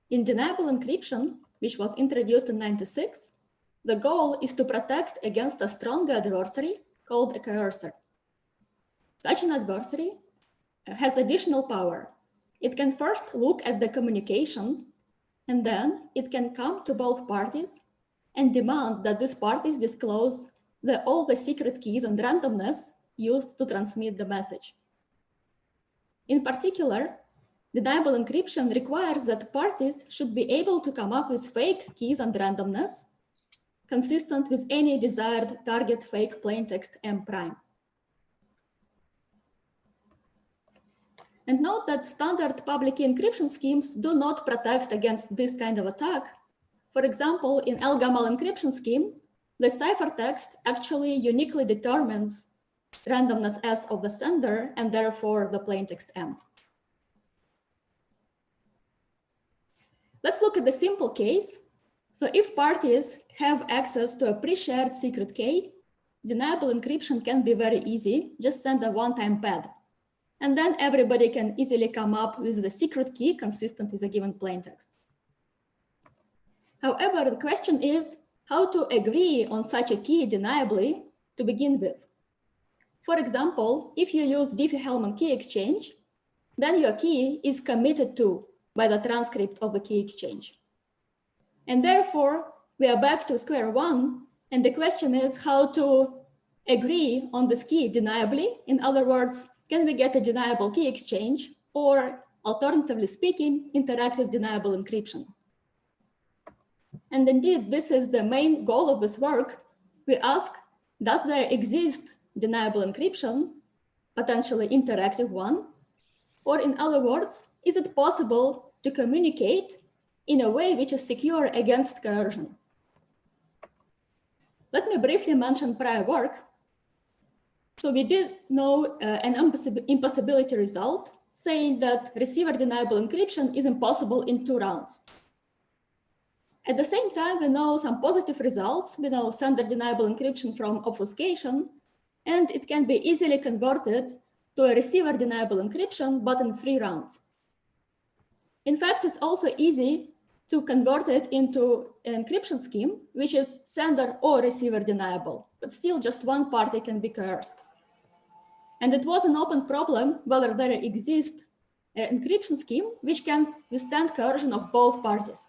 In deniable encryption, which was introduced in '96, the goal is to protect against a stronger adversary called a coercer. Such an adversary has additional power. It can first look at the communication, and then it can come to both parties and demand that these parties disclose all the secret keys and randomness used to transmit the message. In particular, deniable encryption requires that parties should be able to come up with fake keys and randomness consistent with any desired target fake plaintext M prime. And note that standard public key encryption schemes do not protect against this kind of attack. For example, in El-Gamal encryption scheme, the ciphertext actually uniquely determines randomness S of the sender and therefore the plaintext M. Let's look at the simple case. So if parties have access to a pre-shared secret key, deniable encryption can be very easy. Just send a one-time pad. And then everybody can easily come up with the secret key consistent with a given plaintext. However, the question is how to agree on such a key deniably to begin with. For example, if you use Diffie-Hellman key exchange, then your key is committed to by the transcript of the key exchange. And therefore, we are back to square one. And the question is how to agree on this key deniably. In other words, can we get a deniable key exchange, or alternatively speaking, interactive deniable encryption? And indeed, this is the main goal of this work. We ask, does there exist deniable encryption, potentially interactive one? Or in other words, is it possible to communicate in a way which is secure against coercion? Let me briefly mention prior work. So we did know an impossibility result saying that receiver deniable encryption is impossible in 2 rounds. At the same time, we know some positive results. We know sender deniable encryption from obfuscation, and it can be easily converted to a receiver deniable encryption, but in 3 rounds. In fact, it's also easy to convert it into an encryption scheme, which is sender or receiver deniable, but still just one party can be coerced. And it was an open problem whether there exists an encryption scheme which can withstand coercion of both parties.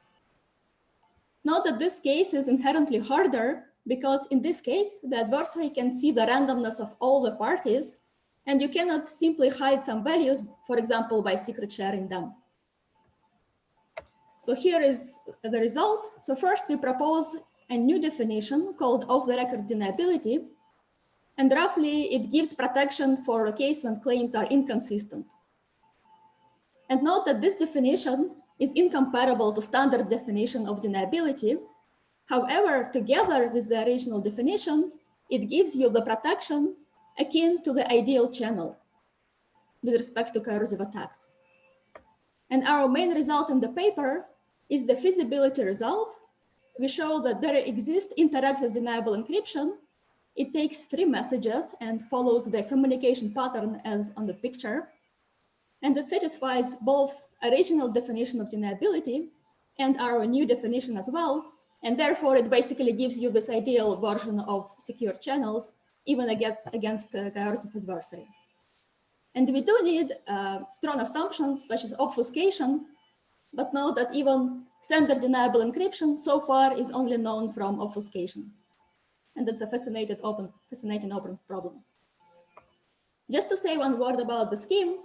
Note that this case is inherently harder because in this case, the adversary can see the randomness of all the parties, and you cannot simply hide some values, for example, by secret sharing them. So here is the result. So first we propose a new definition called off-the-record deniability, and roughly it gives protection for a case when claims are inconsistent. And note that this definition is incomparable to standard definition of deniability. However, together with the original definition, it gives you the protection akin to the ideal channel with respect to coercive attacks. And our main result in the paper is the feasibility result. We show that there exists interactive deniable encryption. It takes 3 messages and follows the communication pattern as on the picture. And it satisfies both original definition of deniability and our new definition as well. And therefore, it basically gives you this ideal version of secure channels, even against the coercive adversary. And we do need strong assumptions such as obfuscation, but note that even sender deniable encryption so far is only known from obfuscation. And that's a fascinating open problem. Just to say one word about the scheme.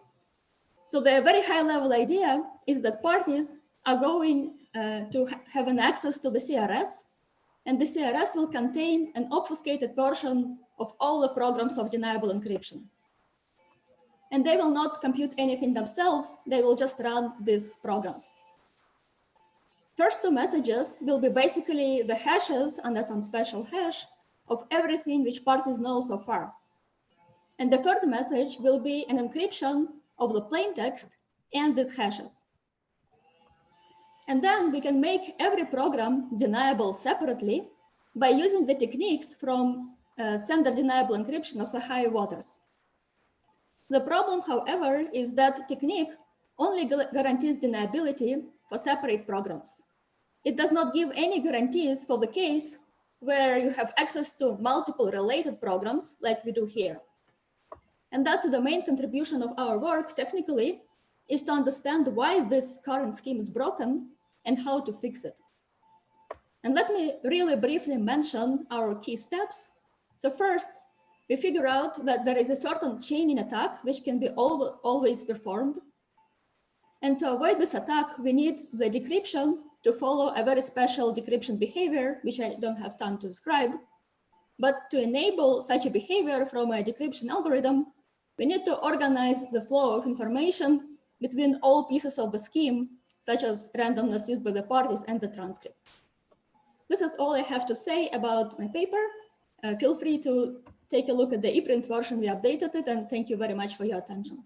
So the very high level idea is that parties are going to have an access to the CRS, and the CRS will contain an obfuscated version of all the programs of deniable encryption. And they will not compute anything themselves, they will just run these programs. First 2 messages will be basically the hashes under some special hash of everything which parties know so far. And the 3rd message will be an encryption of the plain text and these hashes. And then we can make every program deniable separately by using the techniques from sender deniable encryption of Sahai Waters. The problem, however, is that technique only guarantees deniability for separate programs. It does not give any guarantees for the case where you have access to multiple related programs like we do here. And thus the main contribution of our work technically is to understand why this current scheme is broken and how to fix it. And let me really briefly mention our key steps. So first, we figure out that there is a certain chaining attack which can be always performed. And to avoid this attack, we need the decryption to follow a very special decryption behavior, which I don't have time to describe. But to enable such a behavior from a decryption algorithm, we need to organize the flow of information between all pieces of the scheme, such as randomness used by the parties and the transcript. This is all I have to say about my paper. Feel free to take a look at the ePrint version. We updated it, and thank you very much for your attention.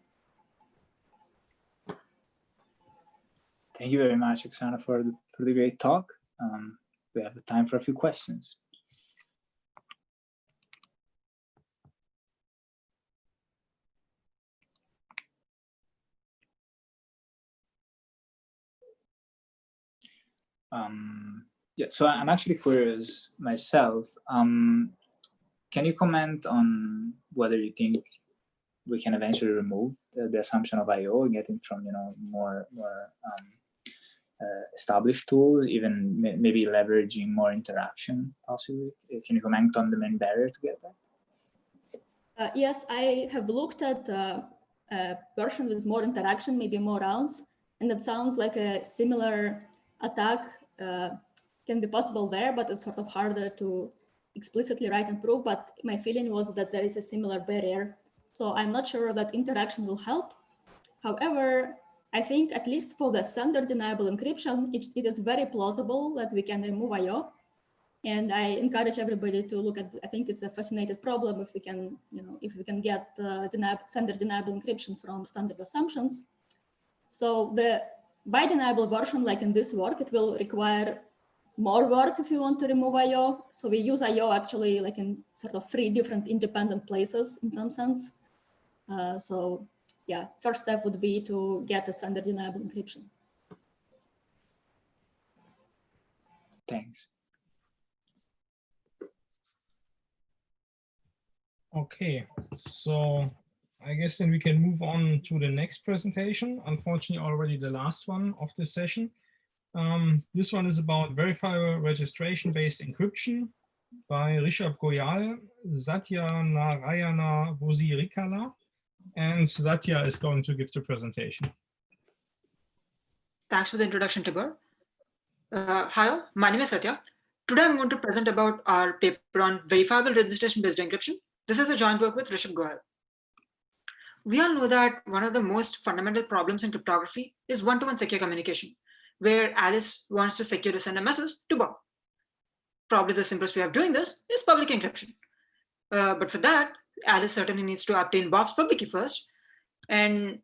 Thank you very much, Oksana, for the great talk. We have time for a few questions. Yeah, so I'm actually curious myself. Can you comment on whether you think we can eventually remove the assumption of I/O and getting from more established tools, even maybe leveraging more interaction, possibly? Can you comment on the main barrier to get that? Yes, I have looked at a version with more interaction, maybe more rounds, and it sounds like a similar attack can be possible there, but it's sort of harder to explicitly write and prove. But my feeling was that there is a similar barrier. So I'm not sure that interaction will help. However, I think at least for the standard deniable encryption, it is very plausible that we can remove IO. And I encourage everybody to look at, I think it's a fascinating problem if we can, if we can get standard deniable encryption from standard assumptions. So the by deniable version, like in this work, it will require more work if you want to remove IO. So we use IO actually like in sort of 3 different independent places in some sense. So yeah, first step would be to get a standard deniable encryption. Thanks. Okay, so I guess then we can move on to the next presentation. Unfortunately, already the last one of this session. This one is about verifiable registration-based encryption by Rishabh Goyal, Satya Narayana Vosirikala, and Satya is going to give the presentation. Thanks for the introduction, Tibor. Hi, my name is Satya. Today I'm going to present about our paper on verifiable registration-based encryption. This is a joint work with Rishabh Goyal. We all know that one of the most fundamental problems in cryptography is one-to-one secure communication, where Alice wants to securely send a message to Bob. Probably the simplest way of doing this is public encryption. But for that, Alice certainly needs to obtain Bob's public key first. And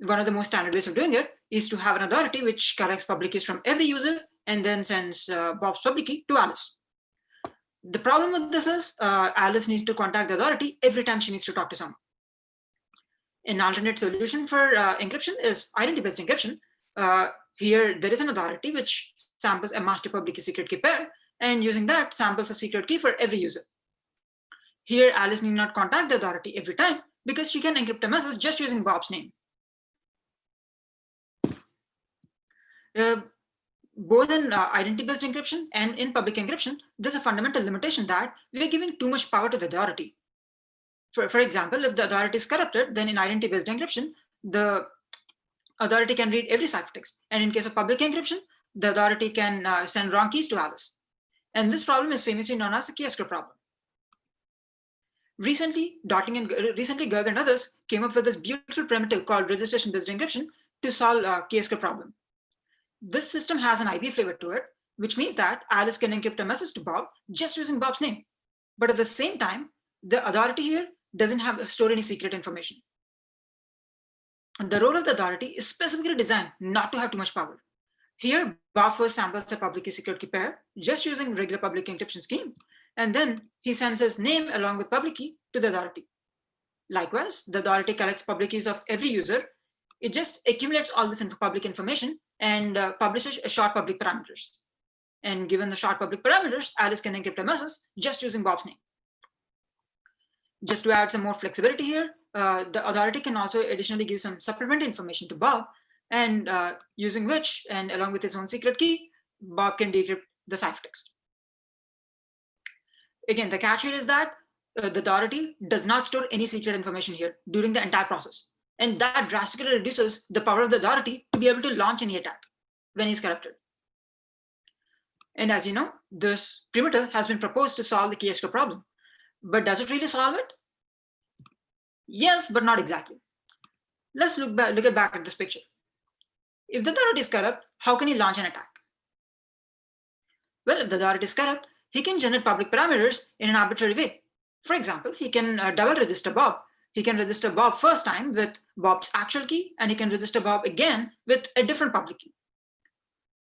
one of the most standard ways of doing it is to have an authority which collects public keys from every user and then sends Bob's public key to Alice. The problem with this is Alice needs to contact the authority every time she needs to talk to someone. An alternate solution for encryption is identity-based encryption. Here, there is an authority which samples a master public key secret key pair, and using that samples a secret key for every user. Here, Alice need not contact the authority every time because she can encrypt a message just using Bob's name. Both in identity-based encryption and in public encryption, there's a fundamental limitation that we are giving too much power to the authority. For example, if the authority is corrupted, then in identity-based encryption, the authority can read every ciphertext. And in case of public encryption, the authority can send wrong keys to Alice. And this problem is famously known as the key escrow problem. Recently, Gerg and others came up with this beautiful primitive called registration-based encryption to solve key escrow problem. This system has an IB flavor to it, which means that Alice can encrypt a message to Bob just using Bob's name. But at the same time, the authority here doesn't have store any secret information. And the role of the authority is specifically designed not to have too much power. Here, Bob first samples a public key secret key pair just using regular public encryption scheme, and then he sends his name along with public key to the authority. Likewise, the authority collects public keys of every user. It just accumulates all this public information and publishes a short public parameters. And given the short public parameters, Alice can encrypt a message just using Bob's name. Just to add some more flexibility here, the authority can also additionally give some supplementary information to Bob, and using which, and along with his own secret key, Bob can decrypt the ciphertext. Again, the catch here is that the authority does not store any secret information here during the entire process. And that drastically reduces the power of the authority to be able to launch any attack when he's corrupted. And as you know, this primitive has been proposed to solve the key escrow problem. But does it really solve it? Yes, but not exactly. Let's look back at this picture. If the authority is corrupt, how can he launch an attack? Well, if the authority is corrupt, he can generate public parameters in an arbitrary way. For example, he can double register Bob. He can register Bob first time with Bob's actual key, and he can register Bob again with a different public key.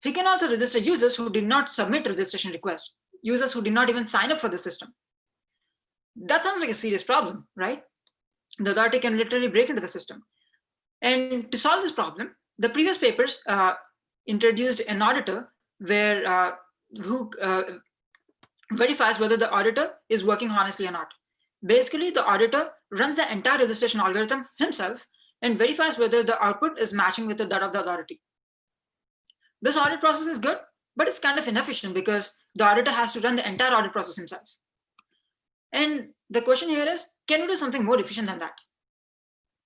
He can also register users who did not submit registration request, users who did not even sign up for the system. That sounds like a serious problem, right? The authority can literally break into the system. And to solve this problem, the previous papers introduced an auditor who verifies whether the auditor is working honestly or not. Basically, the auditor runs the entire registration algorithm himself and verifies whether the output is matching with that of the authority. This audit process is good, but it's kind of inefficient because the auditor has to run the entire audit process himself. And the question here is, can we do something more efficient than that?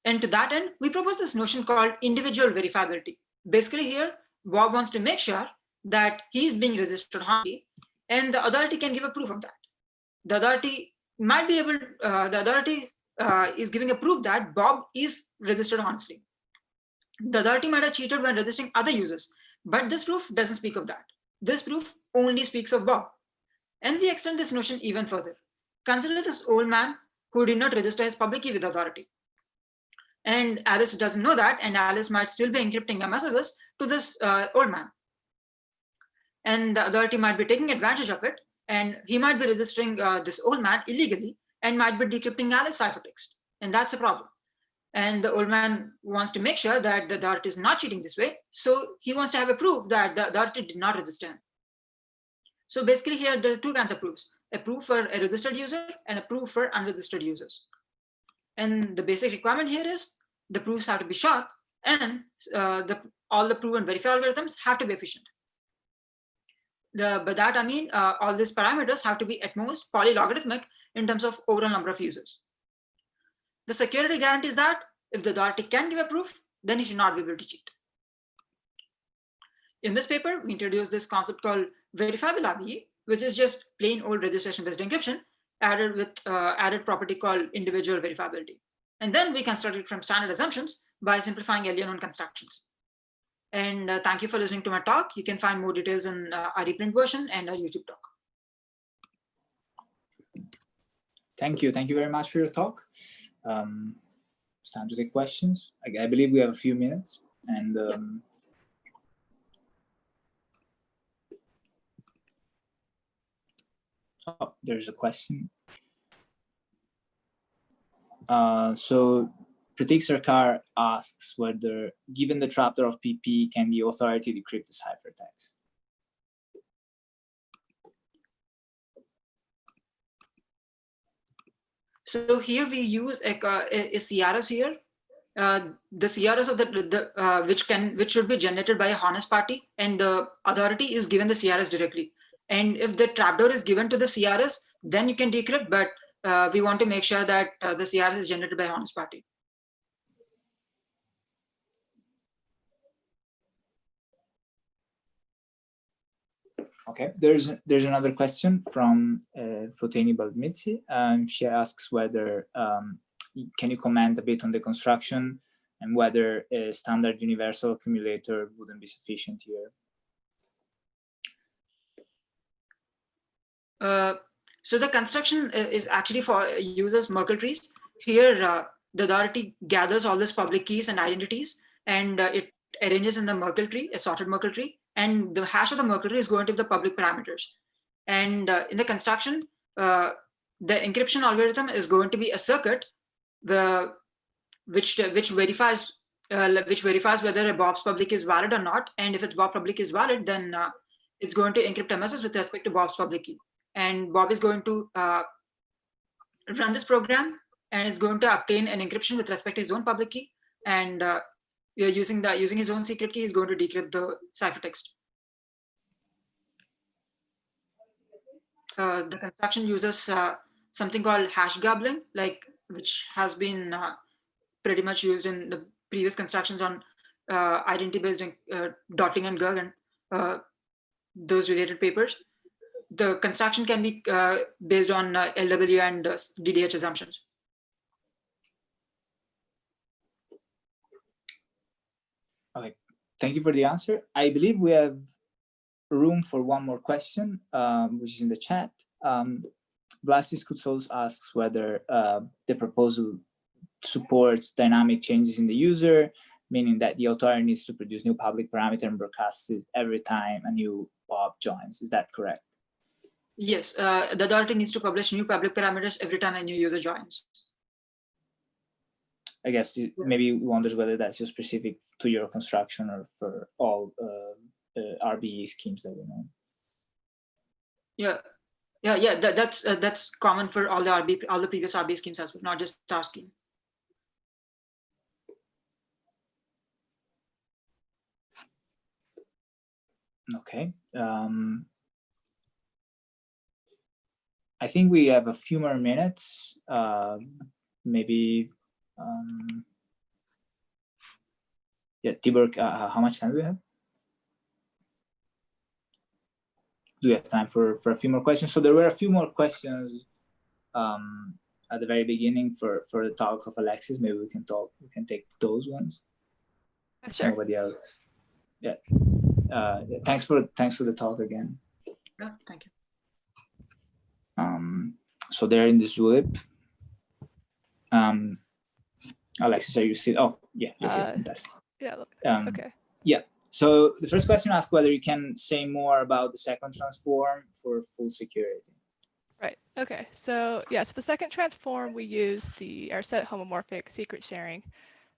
And to that end, we propose this notion called individual verifiability. Basically here, Bob wants to make sure that he's being registered honestly, and the authority can give a proof of that. The authority might be able, the authority is giving a proof that Bob is registered honestly. The authority might have cheated when registering other users, but this proof doesn't speak of that. This proof only speaks of Bob. And we extend this notion even further. Consider this old man who did not register his public key with the authority. And Alice doesn't know that, and Alice might still be encrypting messages to this old man. And the authority might be taking advantage of it, and he might be registering this old man illegally and might be decrypting Alice's ciphertext. And that's a problem. And the old man wants to make sure that the authority is not cheating this way. So he wants to have a proof that the authority did not register him. So basically here, there are two kinds of proofs, a proof for a registered user and a proof for unregistered users. And the basic requirement here is the proofs have to be short, and all the proven verifiable algorithms have to be efficient. By that, I mean, all these parameters have to be at most polylogarithmic in terms of overall number of users. The security guarantees that if the authority can give a proof, then he should not be able to cheat. In this paper, we introduced this concept called verifiable FE, which is just plain old registration-based encryption added with added property called individual verifiability. And then we construct it from standard assumptions by simplifying earlier known constructions. And thank you for listening to my talk. You can find more details in our reprint version and our YouTube talk. Thank you. Thank you very much for your talk. It's time to take questions. I believe we have a few minutes. And oh, there's a question. So Pratik Sarkar asks whether, given the trapdoor of PP, can the authority decrypt the ciphertext? So here we use a CRS here. The CRS of which should be generated by a honest party, and the authority is given the CRS directly. And if the trapdoor is given to the CRS, then you can decrypt, but we want to make sure that the CRS is generated by a honest party. Okay, there's another question from Foteni Balmitsi. She asks whether can you comment a bit on the construction and whether a standard universal accumulator wouldn't be sufficient here. So the construction is actually for users Merkle trees. Here, the authority gathers all these public keys and identities, and it arranges in the Merkle tree, a sorted Merkle tree, and the hash of the Merkle tree is going to be the public parameters. And in the construction, the encryption algorithm is going to be a circuit which verifies whether a Bob's public is valid or not. And if its Bob public is valid, then it's going to encrypt a message with respect to Bob's public key. And Bob is going to run this program, and it's going to obtain an encryption with respect to his own public key. And using his own secret key, he's going to decrypt the ciphertext. The construction uses something called hash gobbling, which has been pretty much used in the previous constructions on identity-based dotting and Gerg and those related papers. The construction can be based on LW and DDH assumptions. Okay, thank you for the answer. I believe we have room for one more question, which is in the chat. Blastis Kutsos asks whether the proposal supports dynamic changes in the user, meaning that the authority needs to produce new public parameter and broadcast it every time a new Bob joins. Is that correct? Yes, the authority needs to publish new public parameters every time a new user joins. I guess maybe wonders whether that's just specific to your construction or for all RBE schemes that we know. Yeah. That's common for all the previous RBE schemes as well, not just our scheme. Okay. I think we have a few more minutes. Maybe. Yeah, Tibor, how much time do we have? Do we have time for a few more questions? So there were a few more questions at the very beginning for the talk of Alexis. Maybe we can take those ones. Sure. Nobody else. Yeah. Thanks for the talk again. Yeah, thank you. So they're in the Zulip. Alexis, are you still? Oh, yeah, you're here. Fantastic. Yeah. Okay. Yeah. So the first question asks whether you can say more about the second transform for full security. Right. Okay. So yeah. So the second transform, we use our set homomorphic secret sharing.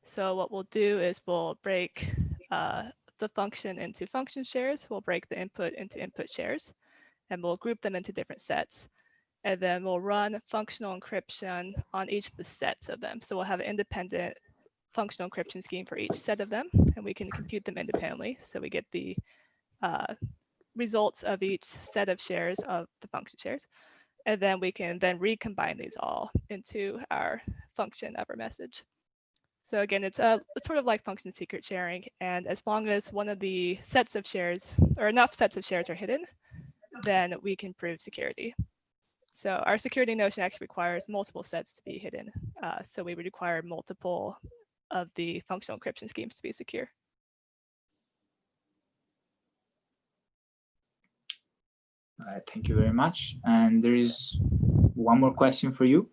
So what we'll do is we'll break the function into function shares. We'll break the input into input shares, and we'll group them into different sets. And then we'll run functional encryption on each of the sets of them. So we'll have an independent functional encryption scheme for each set of them, and we can compute them independently. So we get the results of each set of shares of the function shares. And then we can then recombine these all into our function of our message. So again, it's sort of like function secret sharing. And as long as one of the sets of shares, or enough sets of shares, are hidden, then we can prove security. So our security notion actually requires multiple sets to be hidden. So we would require multiple of the functional encryption schemes to be secure. All right, thank you very much. And there is one more question for you.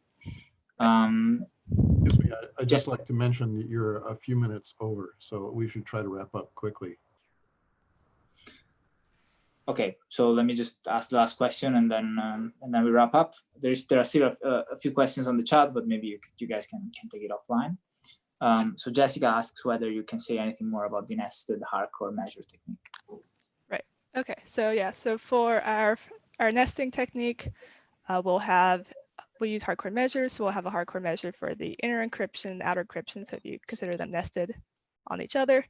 I'd just like to mention that you're a few minutes over, so we should try to wrap up quickly. Okay, so let me just ask the last question, and then we wrap up. There are still a few questions on the chat, but maybe you guys can take it offline. So Jessica asks whether you can say anything more about the nested hardcore measure technique. Right. Okay. So yeah. So for our nesting technique, we use hardcore measures. So we'll have a hardcore measure for the inner encryption, outer encryption. So if you consider them nested on each other,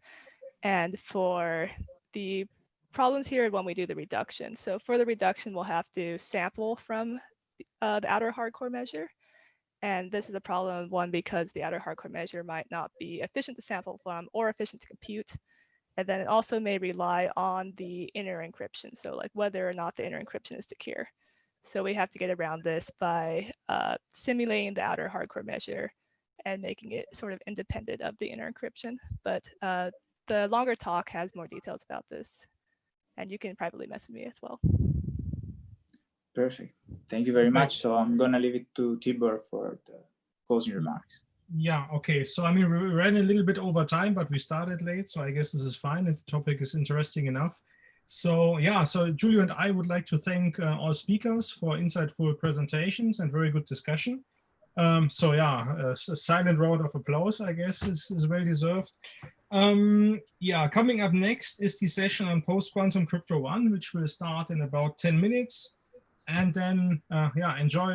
and for the problems here when we do the reduction. So for the reduction, we'll have to sample from the outer hardcore measure. And this is a problem, one, because the outer hardcore measure might not be efficient to sample from or efficient to compute. And then it also may rely on the inner encryption. So like whether or not the inner encryption is secure. So we have to get around this by simulating the outer hardcore measure and making it sort of independent of the inner encryption. But the longer talk has more details about this. And you can privately message me as well. Perfect. Thank you very much. So I'm going to leave it to Tibor for the closing remarks. Yeah, okay. So, I mean, we ran a little bit over time, but we started late. So I guess this is fine. And the topic is interesting enough. So, yeah, so Julio and I would like to thank all speakers for insightful presentations and very good discussion. So, yeah, a silent round of applause, I guess, is well deserved. Yeah, coming up next is the session on post-quantum crypto 1, which will start in about 10 minutes. And then, yeah, enjoy